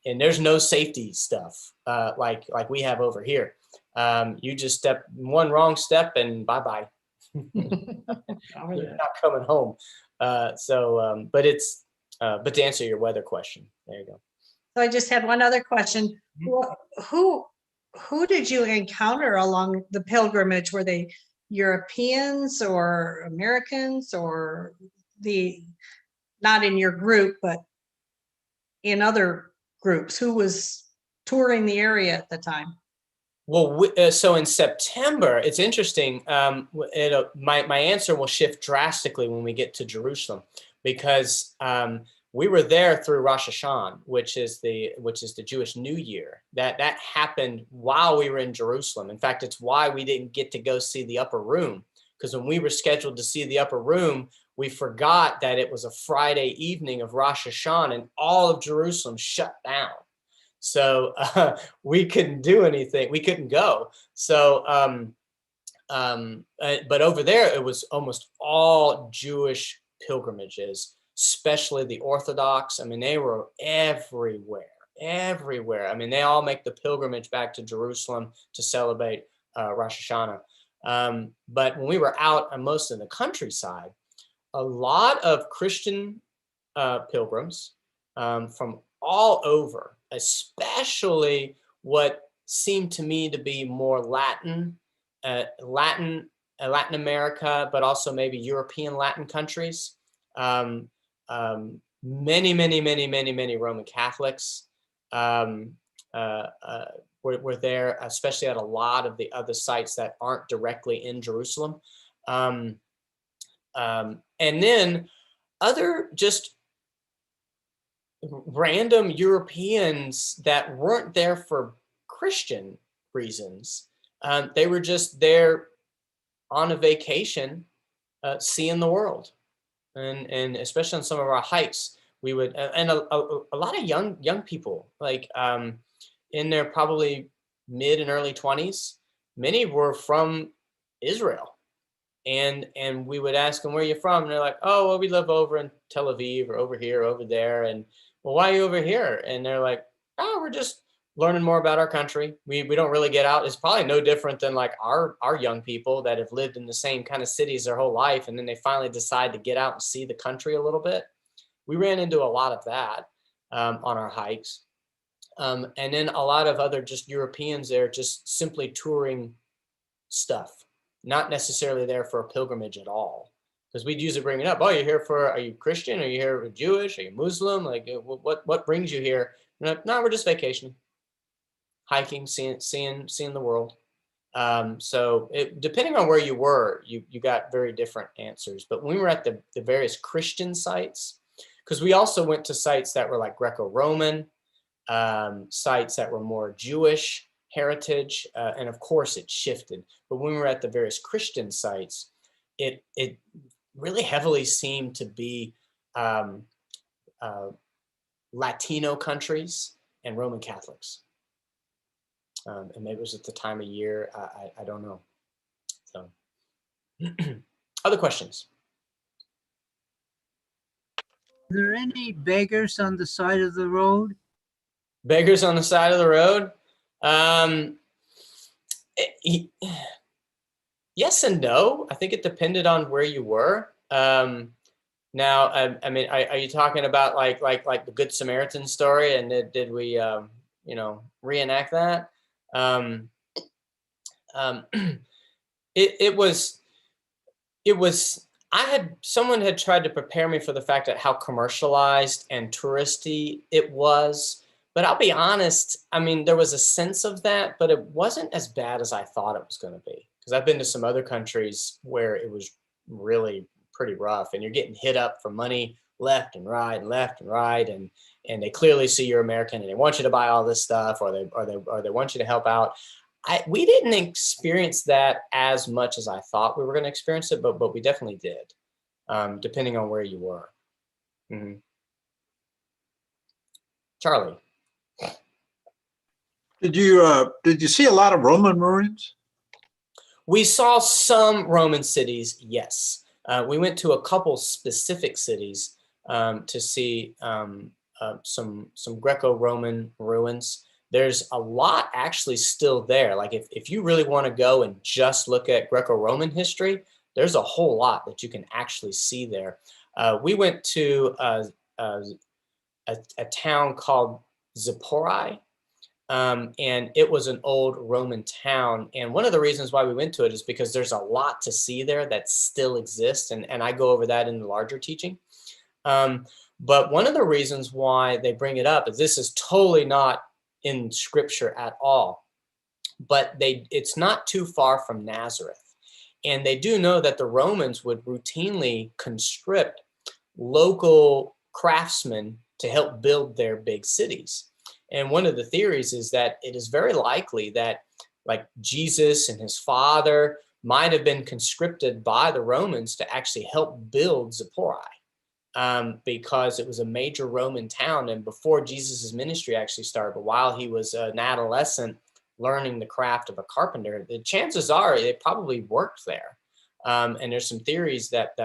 [SPEAKER 1] there's no safety stuff like we have over here. You just step one wrong step and bye bye. You're not coming home. But to answer your weather question, there you go.
[SPEAKER 3] So I just had one other question. Who did you encounter along the pilgrimage? Were they Europeans or Americans, or not in your group, but in other groups? Who was touring the area at the time?
[SPEAKER 1] Well, so in September, it's interesting. My answer will shift drastically when we get to Jerusalem, because we were there through Rosh Hashanah, which is the Jewish New Year. That happened while we were in Jerusalem. In fact, it's why we didn't get to go see the upper room, because when we were scheduled to see the upper room, we forgot that it was a Friday evening of Rosh Hashanah, and all of Jerusalem shut down. So we couldn't do anything. We couldn't go. So, but over there, it was almost all Jewish pilgrimages, especially the Orthodox. I mean, they were everywhere. I mean, they all make the pilgrimage back to Jerusalem to celebrate Rosh Hashanah. But when we were out on most of the countryside, a lot of Christian pilgrims from all over, especially what seemed to me to be more Latin America, but also maybe European Latin countries. Many Roman Catholics were there, especially at a lot of the other sites that aren't directly in Jerusalem. And then other just random Europeans that weren't there for Christian reasons. They were just there on a vacation, seeing the world. And especially on some of our hikes, we would, and a lot of young people, like in their probably mid and early 20s, many were from Israel. And we would ask them, where are you from? And they're like, oh, well, we live over in Tel Aviv, or over here, over there. And, well, why are you over here? And they're like, oh, we're just learning more about our country. We don't really get out. It's probably no different than like our young people that have lived in the same kind of cities their whole life, and then they finally decide to get out and see the country a little bit. We ran into a lot of that on our hikes. And then a lot of other just Europeans there just simply touring stuff, not necessarily there for a pilgrimage at all. Because we'd usually bring it up. Oh, are you Christian? Are you here Jewish? Are you Muslim? Like, what brings you here? Like, no, we're just vacationing, hiking, seeing the world. So depending on where you were, you got very different answers. But when we were at the various Christian sites, because we also went to sites that were like Greco-Roman, sites that were more Jewish heritage, and of course it shifted. But when we were at the various Christian sites, it really heavily seemed to be Latino countries and Roman Catholics. And maybe it was at the time of year, I don't know. So, other questions?
[SPEAKER 4] Are there any beggars on the side of the road?
[SPEAKER 1] Beggars on the side of the road? Yes and no. I think it depended on where you were. Now, I mean, are you talking about like the Good Samaritan story? And did we, reenact that? It was. Someone had tried to prepare me for the fact that how commercialized and touristy it was. But I'll be honest, I mean, there was a sense of that, but it wasn't as bad as I thought it was going to be. Because I've been to some other countries where it was really pretty rough, and you're getting hit up for money left and right, and they clearly see you're American, and they want you to buy all this stuff, or they want you to help out. We didn't experience that as much as I thought we were going to experience it, but we definitely did, depending on where you were. Mm-hmm. Charlie.
[SPEAKER 5] Did you see a lot of Roman ruins?
[SPEAKER 1] We saw some Roman cities, yes. We went to a couple specific cities to see some Greco-Roman ruins. There's a lot actually still there. Like if you really want to go and just look at Greco-Roman history, there's a whole lot that you can actually see there. We went to a town called Zipporah, and it was an old Roman town. And one of the reasons why we went to it is because there's a lot to see there that still exists. And I go over that in the larger teaching. But one of the reasons why they bring it up is this is totally not in scripture at all, but it's not too far from Nazareth. And they do know that the Romans would routinely conscript local craftsmen to help build their big cities. And one of the theories is that it is very likely that like Jesus and his father might have been conscripted by the Romans to actually help build Zipporah, because it was a major Roman town. And before Jesus's ministry actually started, but while he was an adolescent learning the craft of a carpenter, the chances are they probably worked there. And there's some theories that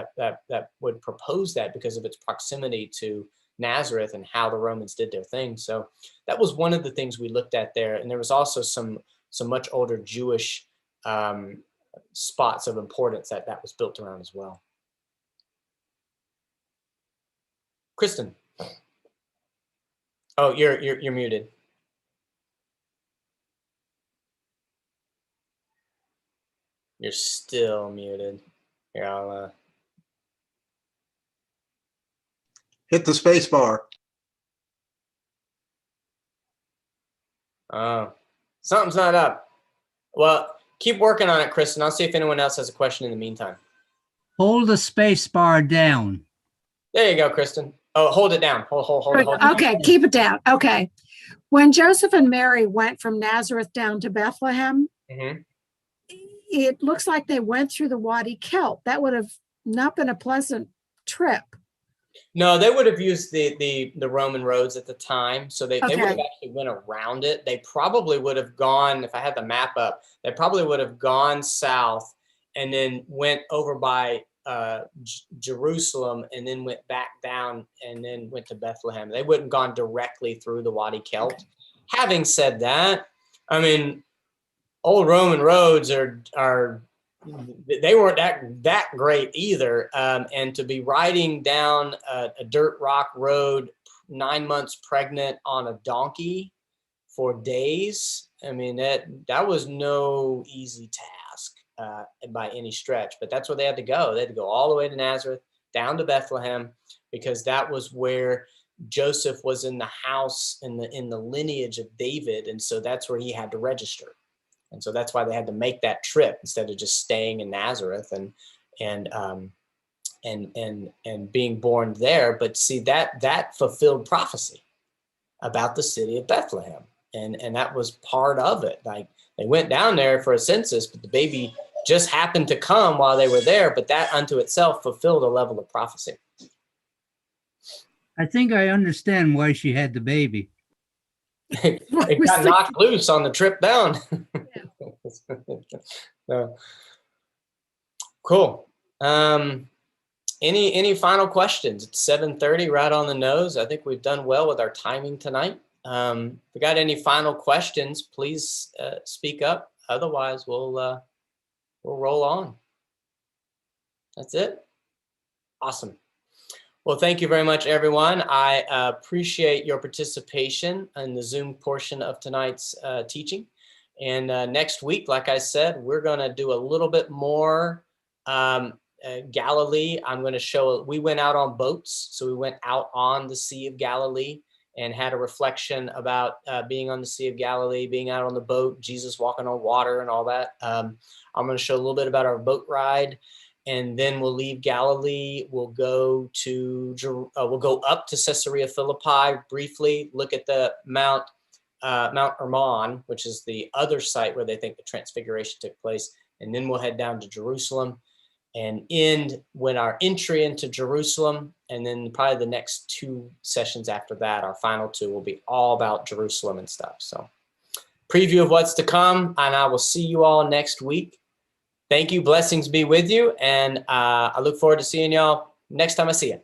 [SPEAKER 1] would propose that because of its proximity to Nazareth and how the Romans did their thing. So that was one of the things we looked at there. And there was also some much older Jewish spots of importance that was built around as well. Kristen. Oh, you're muted. You're still muted. Here, I'll
[SPEAKER 5] Hit the space bar.
[SPEAKER 1] Oh, something's not up. Well, keep working on it, Kristen. I'll see if anyone else has a question in the meantime.
[SPEAKER 4] Hold the space bar down.
[SPEAKER 1] There you go, Kristen. Oh, hold it down. Hold it.
[SPEAKER 6] Okay, keep it down. Okay. When Joseph and Mary went from Nazareth down to Bethlehem, it looks like they went through the Wadi Kelp. That would have not been a pleasant trip.
[SPEAKER 1] No, they would have used the Roman roads at the time. So they would have
[SPEAKER 6] Okay.
[SPEAKER 1] actually went around it. They probably would have gone, if I had the map up, they probably would have gone south and then went over by Jerusalem and then went back down and then went to Bethlehem. They wouldn't gone directly through the Wadi Kelp. Okay. Having said that, I mean, old Roman roads they weren't that great either. And to be riding down a dirt rock road 9 months pregnant on a donkey for days, I mean, that was no easy task by any stretch, but that's where they had to go. They had to go all the way to Nazareth, down to Bethlehem, because that was where Joseph was in the house in the lineage of David. And so that's where he had to register. And so that's why they had to make that trip instead of just staying in Nazareth and being born there. But see, that fulfilled prophecy about the city of Bethlehem. And that was part of it. Like they went down there for a census, but the baby just happened to come while they were there. But that unto itself fulfilled a level of prophecy.
[SPEAKER 4] I think I understand why she had the baby.
[SPEAKER 1] It got knocked loose on the trip down. So, cool. Any final questions? It's 7:30, right on the nose. I think we've done well with our timing tonight. If we got any final questions, please speak up. Otherwise, we'll roll on. That's it. Awesome. Well, thank you very much, everyone. I appreciate your participation in the Zoom portion of tonight's teaching. And next week, like I said, we're going to do a little bit more Galilee. I'm going to show, we went out on boats. So we went out on the Sea of Galilee and had a reflection about being on the Sea of Galilee, being out on the boat, Jesus walking on water and all that. I'm going to show a little bit about our boat ride. And then we'll leave Galilee. We'll go up to Caesarea Philippi briefly, look at the Mount Hermon, which is the other site where they think the transfiguration took place. And then we'll head down to Jerusalem and end when our entry into Jerusalem. And then probably the next 2 sessions after that, our final 2 will be all about Jerusalem and stuff. So preview of what's to come. And I will see you all next week. Thank you. Blessings be with you. And I look forward to seeing y'all next time I see you.